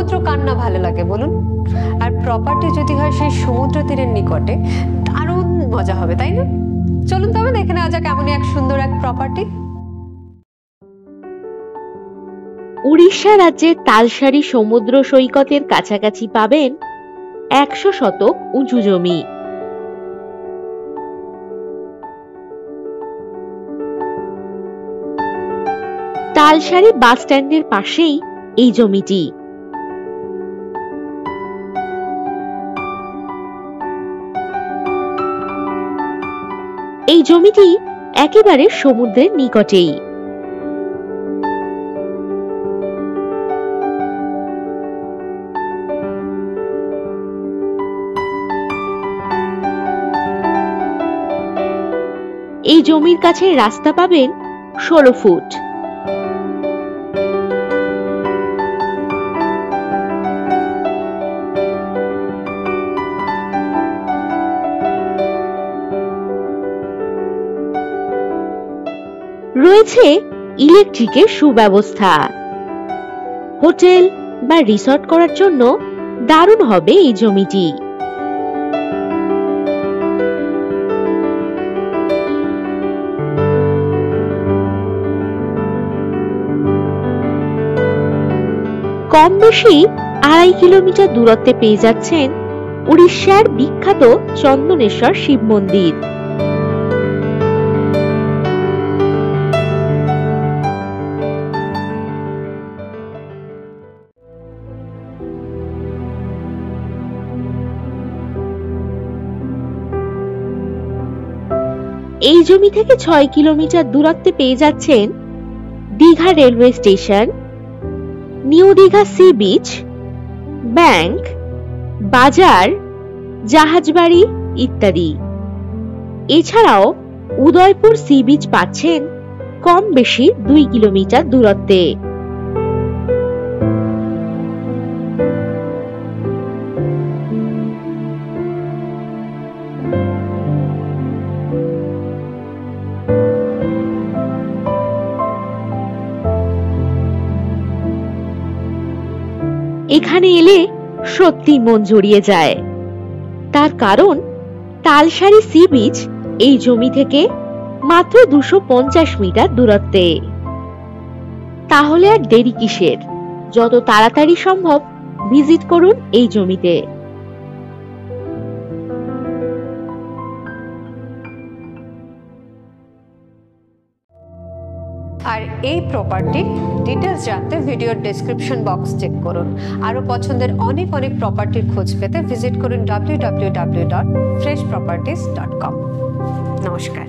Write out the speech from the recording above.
সমুদ্র কার না ভালো লাগে বলুন? আর প্রপার্টি যদি হয় সেই সমুদ্র তীরের নিকটে, দারুণ মজা হবে, তাই না? চলুন তবে দেখে নেওয়া যাক এমনই এক সুন্দর এক প্রপার্টি। উড়িষ্যা রাজ্যের তালসারি সমুদ্র সৈকতের কাছাকাছি পাবেন 100 শতক উঁচু জমি। তালসারি বাস স্ট্যান্ডের পাশেই এই জমিটি। এই জমিটি একেবারে সমুদ্রের নিকটেই। এই জমির কাছে রাস্তা পাবেন 16 ফুট। রয়েছে ইলেকট্রিকের সুব্যবস্থা। হোটেল বা রিসর্ট করার জন্য দারুণ হবে এই জমিটি। কম বেশি 2.5 কিলোমিটার দূরত্বে পেয়ে যাচ্ছেন উড়িষ্যার বিখ্যাত চন্দনেশ্বর শিব মন্দির। এই জমি থেকে 6 কিলোমিটার দূরত্বে পেয়ে যাচ্ছেন Digha railway station, new Digha sea beach, bank, বাজার, জাহাজবাড়ি ইত্যাদি। এছাড়াও উদয়পুর সি বিচ পাচ্ছেন কম বেশি 2 কিলোমিটার দূরত্বে। এখানে এলে সত্যি মন জড়িয়ে যায়। তার কারণ তালসারি সি বিচ এই জমি থেকে মাত্র 250 মিটার দূরত্বে। তাহলে আর দেরি কিসের? যত তাড়াতাড়ি সম্ভব ভিজিট করুন এই জমিতে। আর এই প্রপার্টি ডিটেলস জানতে ভিডিওর ডেসক্রিপশন বক্স চেক করুন। আরো পছন্দের অনেক অনেক প্রপার্টির খোঁজ পেতে ভিজিট করুন www.freshproperties.com। নমস্কার।